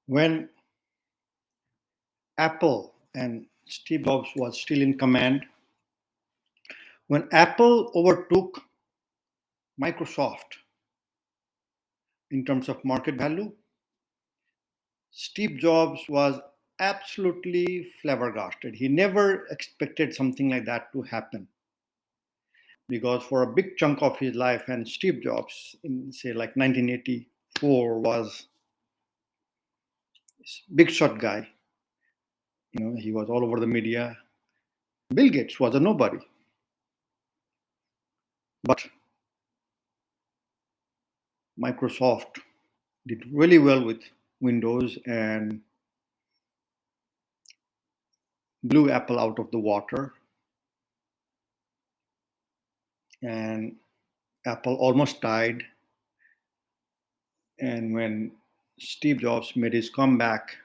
When Apple and Steve Jobs was still in command, when Apple overtook Microsoft in terms of market value, Steve Jobs was absolutely flabbergasted. He never expected something like that to happen because for a big chunk of his life, and Steve Jobs in say like 1984 was this big shot guy. He was all over the media. Bill Gates was a nobody, but Microsoft did really well with Windows and blew Apple out of the water. And Apple almost died. And when Steve Jobs made his comeback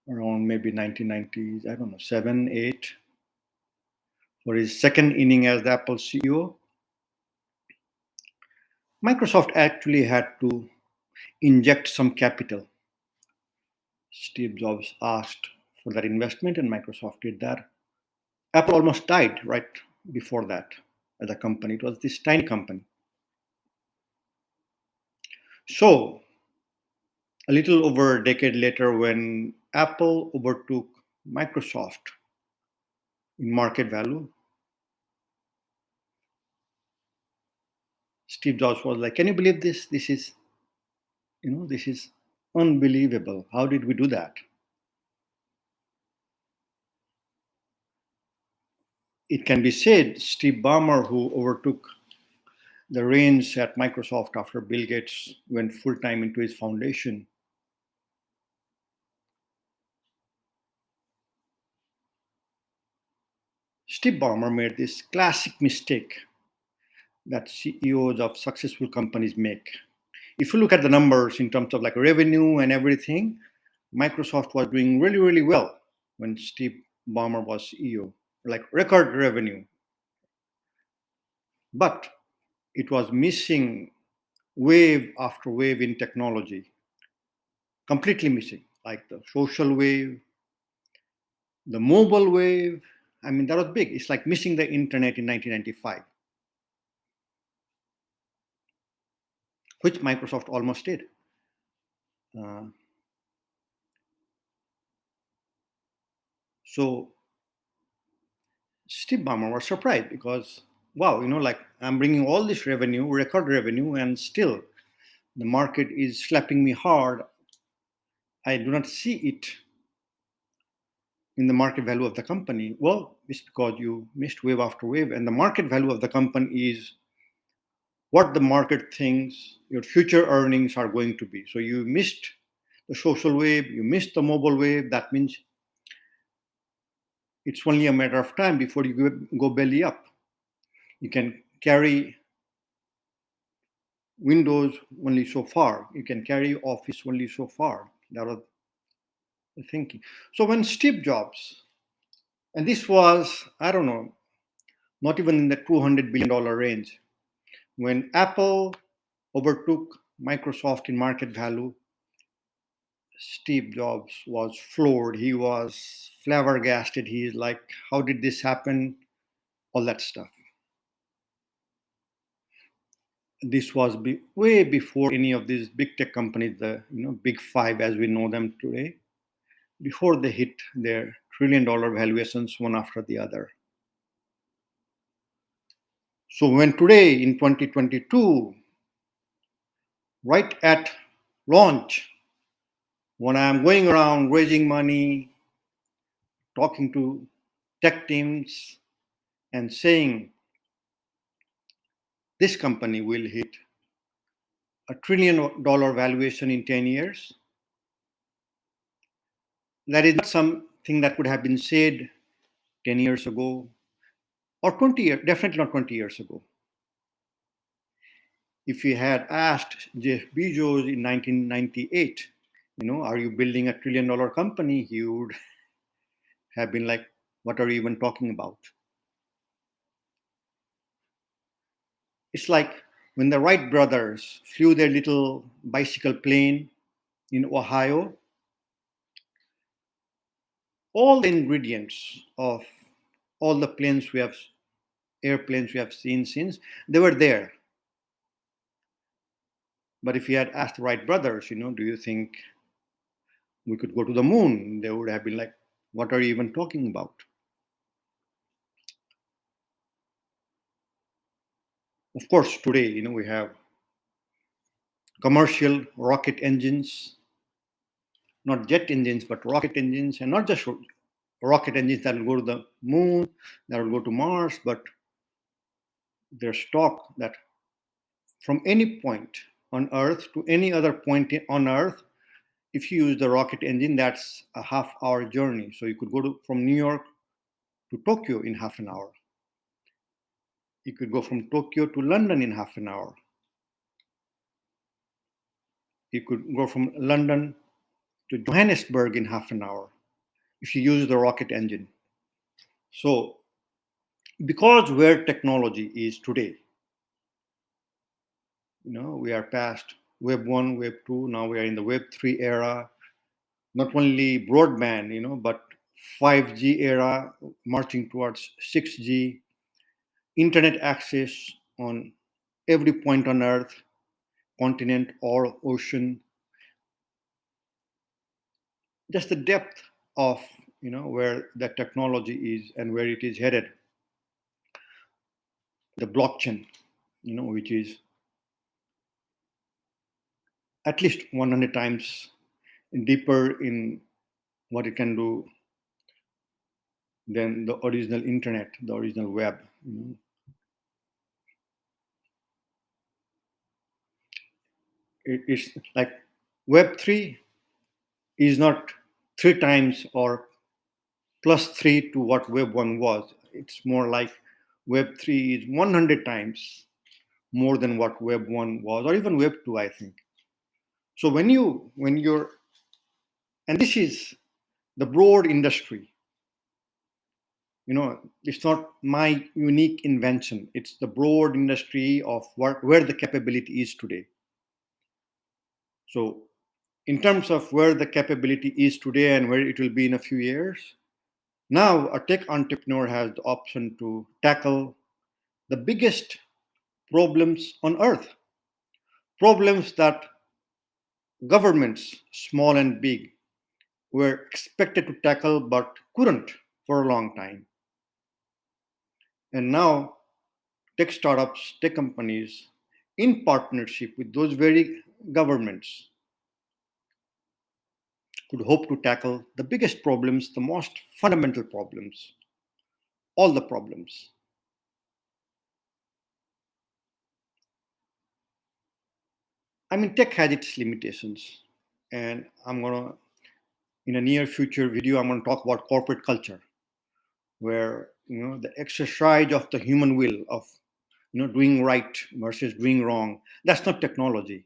around maybe 1990s, I don't know, 7, 8, for his second inning as the Apple CEO, Microsoft actually had to inject some capital. Steve Jobs asked for that investment, and Microsoft did that. Apple almost died right before that as a company. It was this tiny company. So, a little over a decade later, when Apple overtook Microsoft in market value, Steve Jobs was like, "Can you believe this? This is unbelievable. How did we do that?" It can be said Steve Ballmer, who overtook the reins at Microsoft after Bill Gates went full time into his foundation, Steve Ballmer made this classic mistake that CEOs of successful companies make. If you look at the numbers in terms of like revenue and everything, Microsoft was doing really, really well when Steve Ballmer was CEO, like record revenue. But it was missing wave after wave in technology, completely missing, like the social wave, the mobile wave. I mean, that was big. It's like missing the internet in 1995, which Microsoft almost did. Uh, so Steve Ballmer was surprised because, wow, like I'm bringing all this revenue, record revenue, and still the market is slapping me hard. I do not see it in the market value of the company. Well, it's because you missed wave after wave, and the market value of the company is what the market thinks your future earnings are going to be. So you missed the social wave, you missed the mobile wave. That means it's only a matter of time before you go belly up. You can carry Windows only so far. You can carry Office only so far. That was the thinking. So when Steve Jobs, and this was, I don't know, not even in the $200 billion range, when Apple overtook Microsoft in market value, Steve Jobs was floored. He was flabbergasted. He's like, how did this happen? All that stuff. This was way before any of these big tech companies, the big five as we know them today, before they hit their $1 trillion valuations one after the other. So when today in 2022, right at launch, when I'm going around raising money, talking to tech teams, and saying this company will hit $1 trillion valuation in 10 years, that is not something that could have been said 10 years ago or 20 years, definitely not 20 years ago. If you had asked Jeff Bezos in 1998, are you building $1 trillion company? He would have been like, what are you even talking about? It's like when the Wright brothers flew their little bicycle plane in Ohio, all the ingredients of all the airplanes we have seen since, they were there. But if you had asked the Wright brothers, do you think we could go to the moon? They would have been like, what are you even talking about? Of course, today, we have commercial rocket engines, not jet engines, but rocket engines, and not just rocket engines that will go to the moon, that will go to Mars, but there's talk that from any point on Earth to any other point on Earth, if you use the rocket engine, that's a half-hour journey. So you could go from New York to Tokyo in half an hour. You could go from Tokyo to London in half an hour. You could go from London to Johannesburg in half an hour if you use the rocket engine. So, because where technology is today, we are past Web 1, Web 2, now we are in the Web 3 era, not only broadband, but 5G era, marching towards 6G, internet access on every point on Earth, continent or ocean, just the depth of where the technology is and where it is headed. The blockchain, which is at least 100 times deeper in what it can do than the original internet, the original web. It's like Web 3 is not 3 times or plus 3 to what Web 1 was. It's more like Web 3 is 100 times more than what Web 1 was, or even Web 2, I think. So when you're, and this is the broad industry, it's not my unique invention. It's the broad industry of where the capability is today. So in terms of where the capability is today and where it will be in a few years, now a tech entrepreneur has the option to tackle the biggest problems on earth, problems that governments, small and big, were expected to tackle but couldn't for a long time. And now tech startups, tech companies, in partnership with those very governments, could hope to tackle the biggest problems, the most fundamental problems, all the problems. I mean, tech has its limitations. And in a near future video, I'm going to talk about corporate culture, where, the exercise of the human will of, doing right versus doing wrong, that's not technology.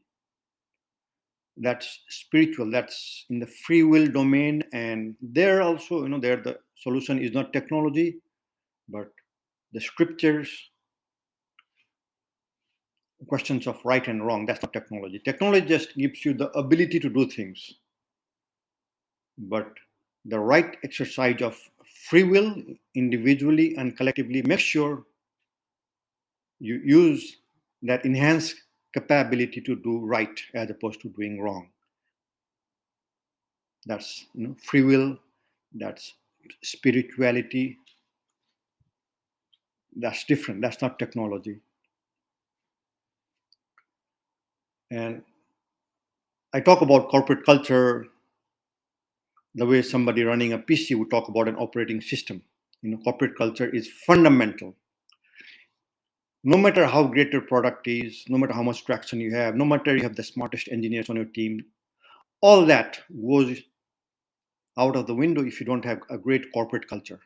That's spiritual. That's in the free will domain. And there also, there the solution is not technology, but the scriptures, questions of right and wrong. That's not technology. Technology just gives you the ability to do things, but the right exercise of free will, individually and collectively, make sure you use that enhanced capability to do right as opposed to doing wrong. That's free will, that's spirituality, that's different. That's not technology. And I talk about corporate culture the way somebody running a PC would talk about an operating system. Corporate culture is fundamental. No matter how great your product is, no matter how much traction you have, no matter you have the smartest engineers on your team, all that goes out of the window if you don't have a great corporate culture.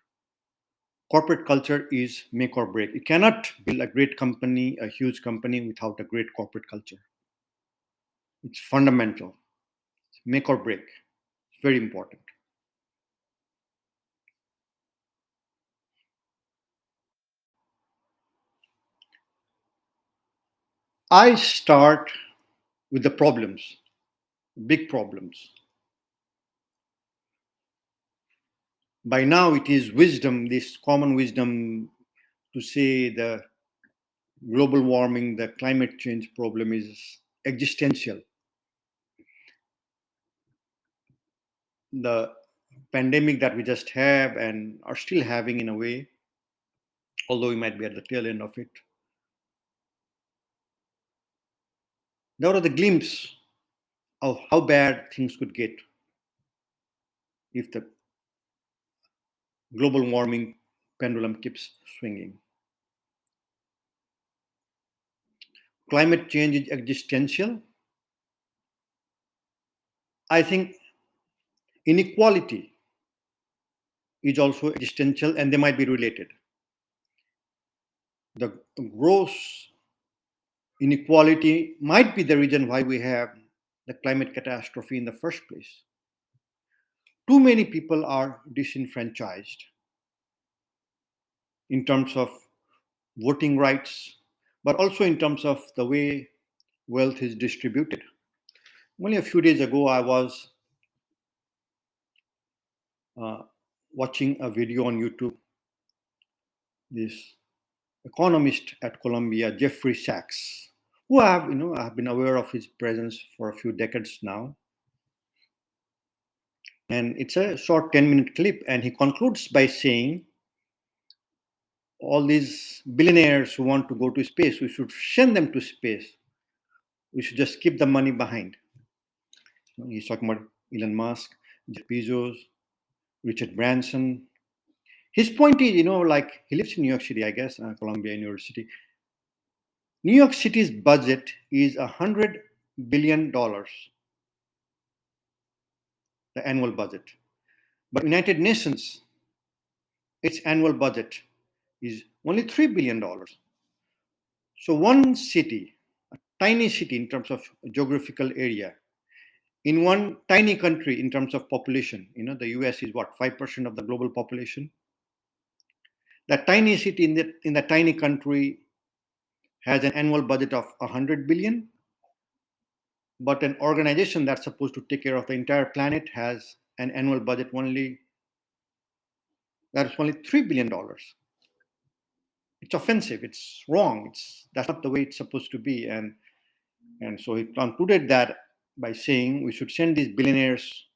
Corporate culture is make or break. You cannot build a great company, a huge company, without a great corporate culture. It's fundamental. It's make or break. It's very important. I start with the problems. big problems. By now, it is wisdom, this common wisdom, to say the global warming, the climate change problem is existential. The pandemic that we just have and are still having in a way, although we might be at the tail end of it, there was a glimpse of how bad things could get if the global warming pendulum keeps swinging. Climate change is existential. I think inequality is also existential and they might be related. The gross inequality might be the reason why we have the climate catastrophe in the first place. Too many people are disenfranchised in terms of voting rights, but also in terms of the way wealth is distributed. Only a few days ago, I was uh, watching a video on YouTube. This economist at Columbia, Jeffrey Sachs, who I have been aware of his presence for a few decades now. And it's a short 10-minute clip, and he concludes by saying, all these billionaires who want to go to space, we should send them to space. We should just keep the money behind. He's talking about Elon Musk, Jeff Bezos, Richard Branson. His point is, like he lives in New York City, I guess, Columbia University. New York City's budget is $100 billion, the annual budget. But United Nations, its annual budget is only $3 billion. So one city, a tiny city in terms of geographical area, in one tiny country in terms of population, the US is what, 5% of the global population. That tiny city in the tiny country has an annual budget of 100 billion, but an organization that's supposed to take care of the entire planet has an annual budget that's only $3 billion. It's offensive, it's wrong, that's not the way it's supposed to be. And so he concluded that by saying we should send these billionaires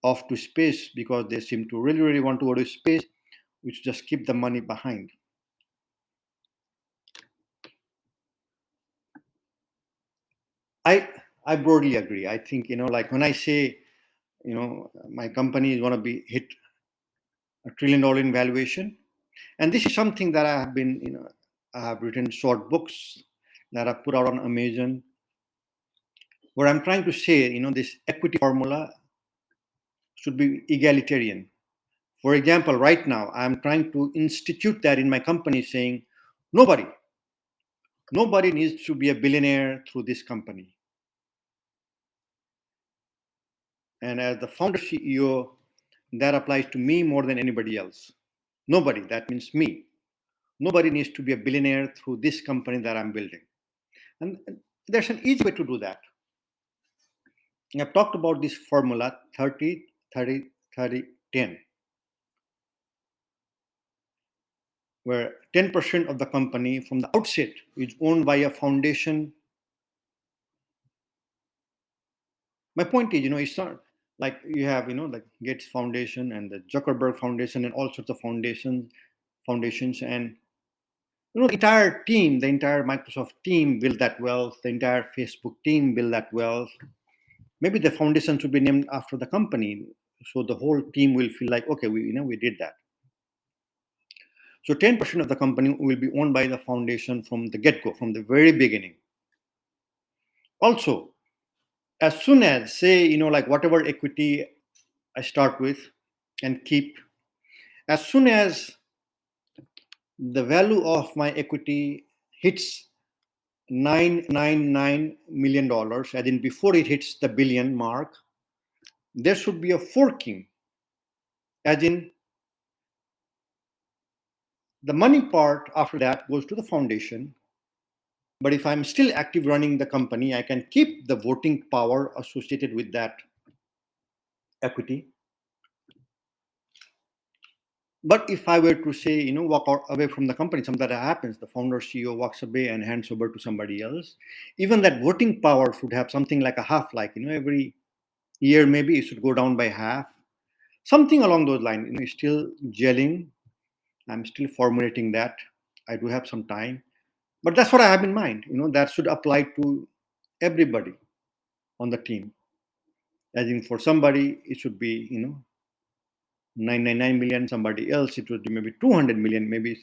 off to space because they seem to really, really want to go to space. We should just keep the money behind. I I broadly agree. I think, like when I say, my company is going to be hit $1 trillion in valuation, and this is something that I have written short books that I put out on Amazon, where I'm trying to say, this equity formula should be egalitarian. For example, right now, I'm trying to institute that in my company, saying nobody, nobody needs to be a billionaire through this company. And as the founder CEO, that applies to me more than anybody else. Nobody, that means me. Nobody needs to be a billionaire through this company that I'm building. And there's an easy way to do that. I've talked about this formula 30, 30, 30, 10, where 10% of the company from the outset is owned by a foundation. My point is, it's not like you have, like Gates Foundation and the Zuckerberg Foundation and all sorts of foundations, and the entire team, the entire Microsoft team built that wealth, the entire Facebook team built that wealth. Maybe the foundation should be named after the company, so the whole team will feel like, okay, we did that. So 10% of the company will be owned by the foundation from the get-go, from the very beginning. Also, as soon as, say, like whatever equity I start with and keep, as soon as the value of my equity hits $999 million, as in before it hits the billion mark, there should be a forking, as in the money part after that goes to the foundation, But if I'm still active running the company, I can keep the voting power associated with that equity. But if I were to say, walk away from the company, something that happens, the founder CEO walks away and hands over to somebody else, even that voting power should have something like a half, like, every year maybe it should go down by half, something along those lines. It's still gelling. I'm still formulating that. I do have some time, but that's what I have in mind. That should apply to everybody on the team. As in, for somebody, it should be 999 million. Somebody else, it would be maybe 200 million. Maybe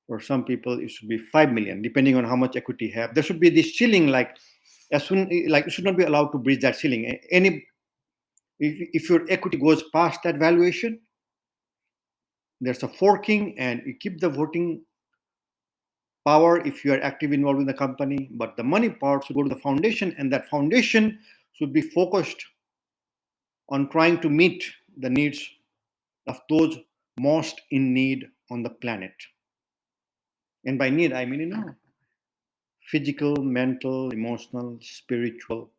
for some people, it should be 5 million, depending on how much equity you have. There should be this ceiling, like as soon like you should not be allowed to breach that ceiling. Any if your equity goes past that valuation, there's a forking, and you keep the voting power if you are active involved in the company, but the money part should go to the foundation, and that foundation should be focused on trying to meet the needs of those most in need on the planet. And by need, I mean, physical, mental, emotional, spiritual.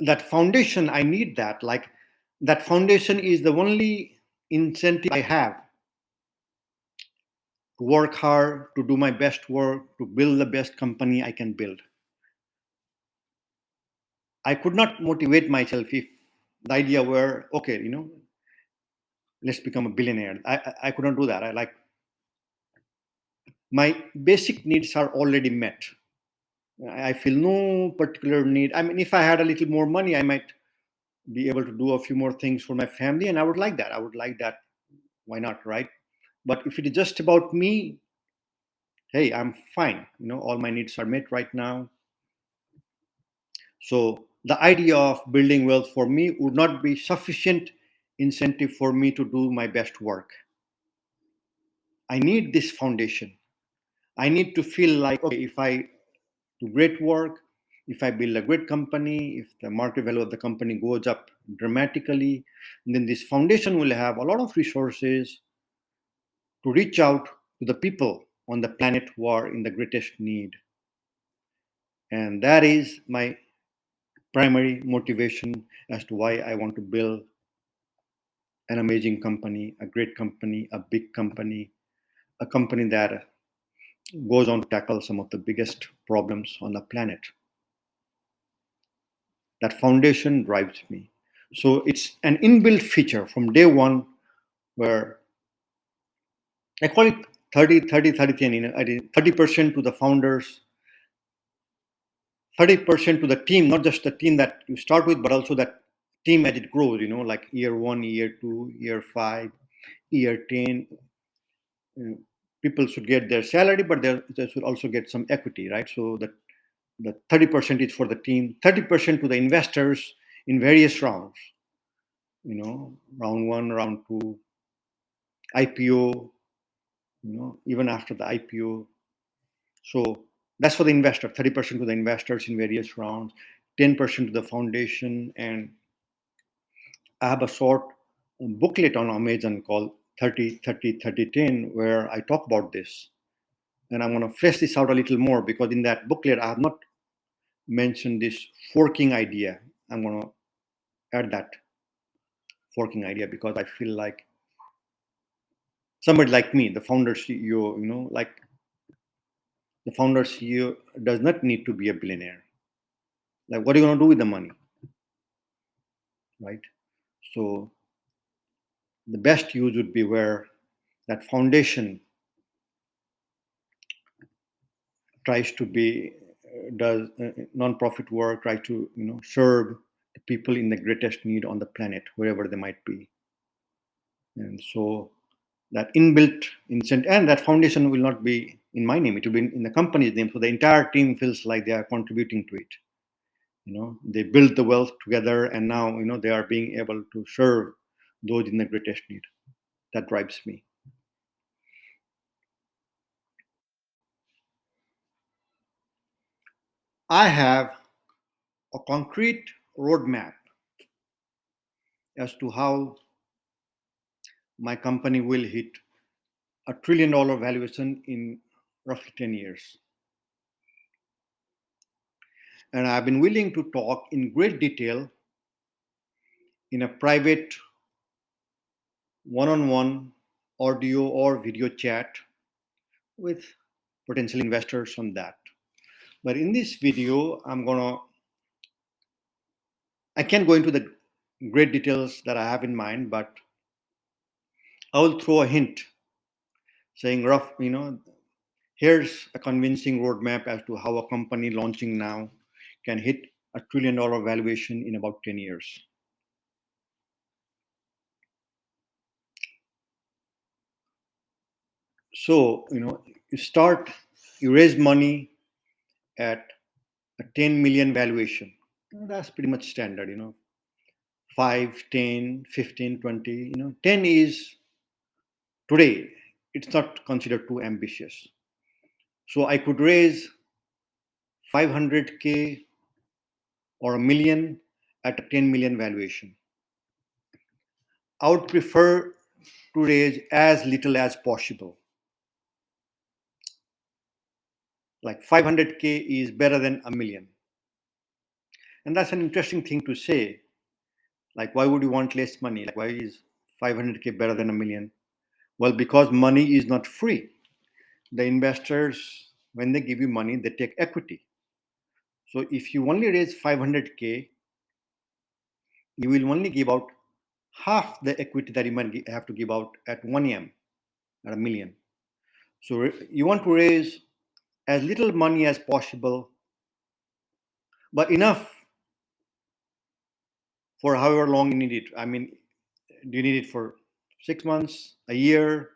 That foundation, I need that. Like, that foundation is the only incentive I have to work hard, to do my best work, to build the best company I can build. I could not motivate myself if the idea were, okay, let's become a billionaire. I could not do that. I like, my basic needs are already met. I feel no particular need. I mean, if I had a little more money, I might be able to do a few more things for my family, and I would like that. I would like that. Why not, right? But if it is just about me, hey, I'm fine. All my needs are met right now. So the idea of building wealth for me would not be sufficient incentive for me to do my best work. I need this foundation. I need to feel like, okay, if I do great work, if I build a great company, if the market value of the company goes up dramatically, then this foundation will have a lot of resources to reach out to the people on the planet who are in the greatest need. And that is my primary motivation as to why I want to build an amazing company, a great company, a big company, a company that goes on to tackle some of the biggest problems on the planet. That foundation drives me. So it's an inbuilt feature from day one, where I call it 30, 30, 30, and I did 30% to the founders, 30% to the team, not just the team that you start with, but also that team as it grows, like year one, year two, year five, year 10. uh, People should get their salary, but they should also get some equity, right? So that the 30% is for the team, 30% to the investors in various rounds, round one, round two, IPO, even after the IPO. So that's for the investor, 30% to the investors in various rounds, 10% to the foundation. And I have a short booklet on Amazon called 30, 30, 30, 10, where I talk about this. And I'm going to flesh this out a little more, because in that booklet, I have not mentioned this forking idea. I'm going to add that forking idea, because I feel like somebody like me, the founder CEO, like the founder CEO does not need to be a billionaire. Like, what are you going to do with the money, right? So the best use would be where that foundation tries to be does non-profit work, tries to serve the people in the greatest need on the planet, wherever they might be. And so that inbuilt incentive, and that foundation will not be in my name, it will be in the company's name, so the entire team feels like they are contributing to it. They build the wealth together, and now they are being able to serve those in the greatest need. That drives me. I have a concrete roadmap as to how my company will hit $1 trillion valuation in roughly 10 years. And I've been willing to talk in great detail in a private one-on-one audio or video chat with potential investors on that. But in this video, I can't go into the great details that I have in mind, but I will throw a hint saying here's a convincing roadmap as to how a company launching now can hit $1 trillion valuation in about 10 years. So, you raise money at a 10 million valuation. That's pretty much standard, 5, 10, 15, 20. 10 is today, it's not considered too ambitious. So I could raise 500K or a million at a 10 million valuation. I would prefer to raise as little as possible. Like 500K is better than a million. And that's an interesting thing to say. Like, why would you want less money? Like, why is 500K better than a million? Well, because money is not free. The investors, when they give you money, they take equity. So if you only raise 500K, you will only give out half the equity that you might have to give out at 1M, at a million. So you want to raise as little money as possible, but enough for however long you need it. I mean, do you need it for 6 months, a year?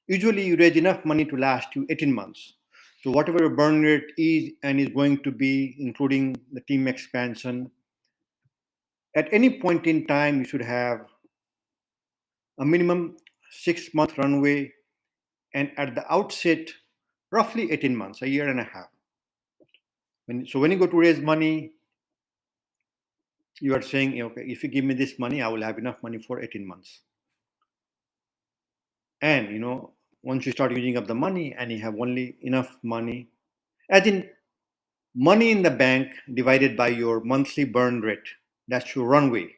Usually you raise enough money to last you 18 months. So whatever your burn rate is and is going to be, including the team expansion, at any point in time, you should have a minimum 6-month runway, and at the outset, roughly 18 months, a year and a half. So when you go to raise money, you are saying, okay, if you give me this money, I will have enough money for 18 months. And once you start using up the money and you have only enough money, as in money in the bank divided by your monthly burn rate, that's your runway.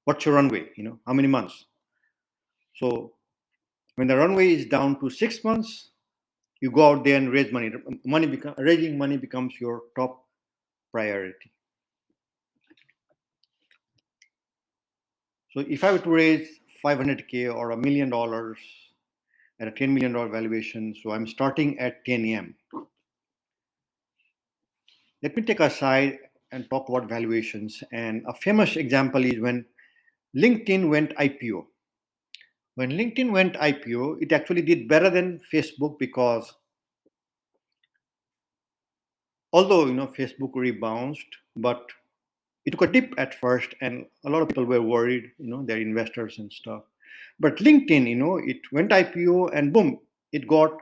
What's your runway? How many months? So when the runway is down to 6 months, you go out there and raise money. Raising money becomes your top priority. So if I were to raise 500K or $1 million at a $10 million valuation, so I'm starting at 10M. Let me take a side and talk about valuations. And a famous example is when LinkedIn went IPO. When LinkedIn went IPO, it actually did better than Facebook because although Facebook rebounded, but it took a dip at first, and a lot of people were worried, their investors and stuff. But LinkedIn, it went IPO and boom, it got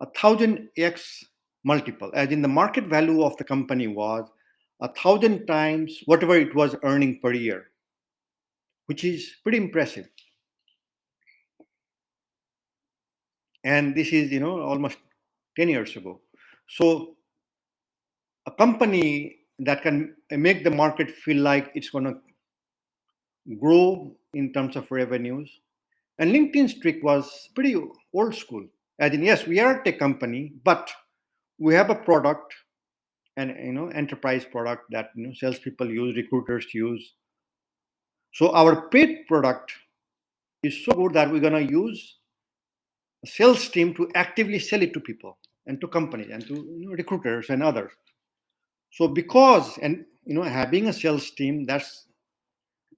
1,000x multiple, as in the market value of the company was 1,000 times whatever it was earning per year, which is pretty impressive. And this is almost 10 years ago. So a company that can make the market feel like it's going to grow in terms of revenues. And LinkedIn's trick was pretty old school. As in, yes, we are a tech company, but we have a product, and enterprise product that salespeople use, recruiters use. So our paid product is so good that we're gonna use a sales team to actively sell it to people and to companies and to recruiters and others. So because and having a sales team, that's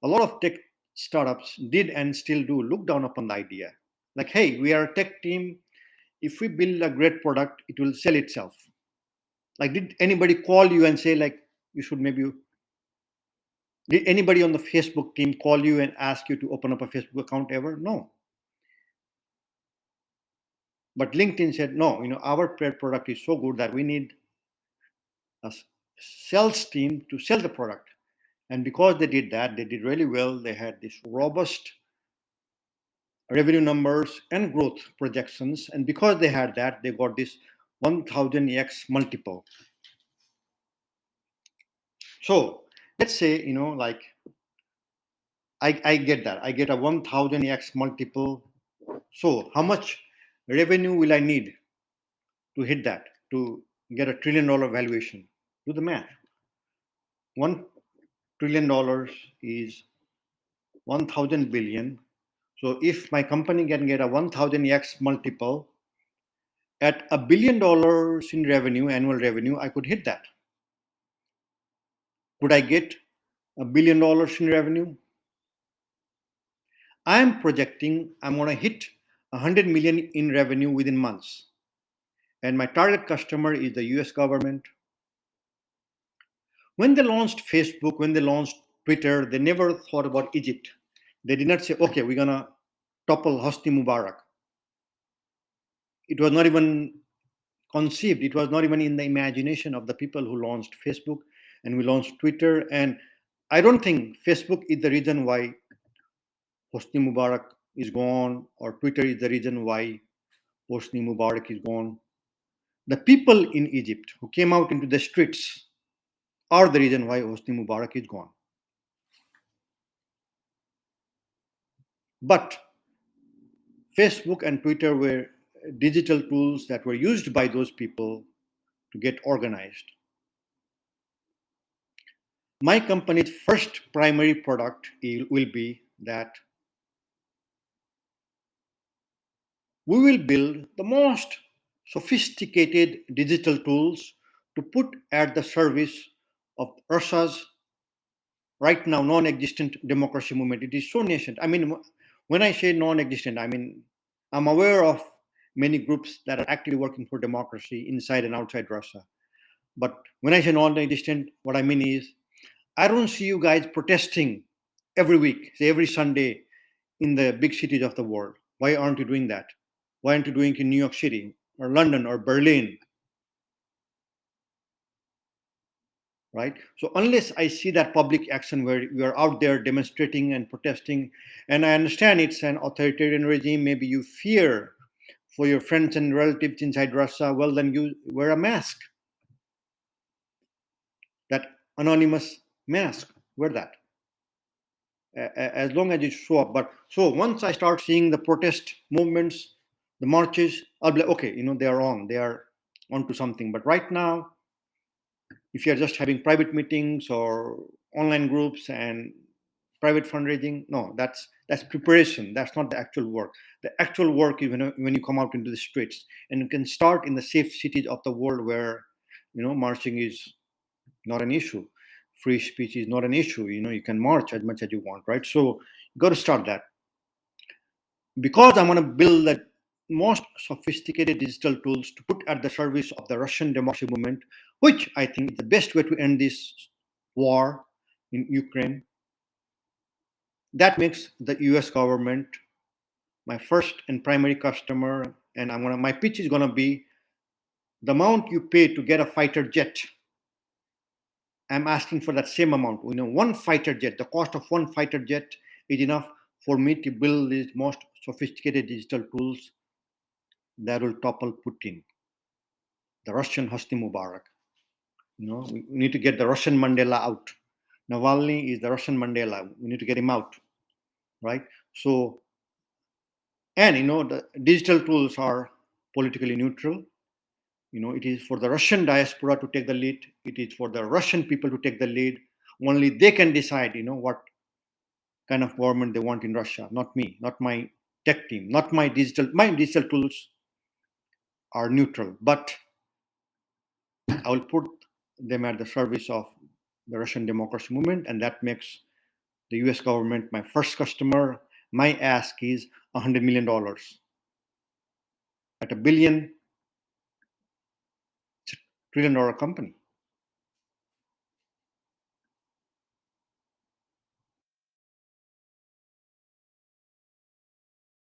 a lot of tech startups did and still do look down upon the idea. Like, hey, we are a tech team. If we build a great product, it will sell itself. Like, did anybody call you and say like you should maybe? Did anybody on the Facebook team call you and ask you to open up a Facebook account ever? No. But LinkedIn said, no, our product is so good that we need a sales team to sell the product. And because they did that, they did really well. They had this robust revenue numbers and growth projections. And because they had that, they got this 1000x multiple. So let's say, like I get that. I get a 1000x multiple. So how much revenue will I need to hit that, to get $1 trillion valuation? Do the math. $1 trillion is 1000 billion. So if my company can get a 1000x multiple at $1 billion in revenue, annual revenue, I could hit that. Could I get $1 billion in revenue? I'm projecting I'm going to hit 100 million in revenue within months. And my target customer is the US government. When they launched Facebook, when they launched Twitter, they never thought about Egypt. They did not say, okay, we're going to topple Hosni Mubarak. It was not even conceived. It was not even in the imagination of the people who launched Facebook and we launched Twitter. And I don't think Facebook is the reason why Hosni Mubarak is gone or Twitter is the reason why Hosni Mubarak is gone. The people in Egypt who came out into the streets are the reason why Hosni Mubarak is gone. But Facebook and Twitter were digital tools that were used by those people to get organized. My company's first primary product will be that we will build the most sophisticated digital tools to put at the service of Russia's right now non-existent democracy movement. It is so nascent. I mean, when I say non-existent, I mean I'm aware of many groups that are actively working for democracy inside and outside Russia. But when I say non-existent, what I mean is I don't see you guys protesting every week, say every Sunday in the big cities of the world. Why aren't you doing that? Why aren't you doing it in New York City or London or Berlin? Right? So unless I see that public action where you are out there demonstrating and protesting, and I understand it's an authoritarian regime, maybe you fear for your friends and relatives inside Russia, well then you wear a mask. That anonymous mask, wear that. As long as you show up. But so once I start seeing the protest movements, the marches, I'll be like, okay, they are on, they are onto something. But right now, if you're just having private meetings or online groups and private fundraising, no, that's preparation. That's not the actual work. The actual work is when you come out into the streets, and you can start in the safe cities of the world where marching is not an issue. Free speech is not an issue. You can march as much as you want, right? So you got to start that. Because I'm going to build the most sophisticated digital tools to put at the service of the Russian democracy movement, which I think is the best way to end this war in Ukraine. That makes the US government my first and primary customer. And my pitch is gonna be the amount you pay to get a fighter jet. I'm asking for that same amount. One fighter jet, the cost of one fighter jet is enough for me to build these most sophisticated digital tools that will topple Putin, the Russian Hosni Mubarak. We need to get the Russian Mandela out. Navalny is the Russian Mandela. We need to get him out, right? So, and the digital tools are politically neutral. It is for the Russian diaspora to take the lead. It is for the Russian people to take the lead. Only they can decide, what kind of government they want in Russia. Not me, not my tech team, not my digital. My digital tools are neutral, but I will put them at the service of the Russian democracy movement, and that makes the US government my first customer. My ask is $100 million. At $1 billion, it's $1 trillion company.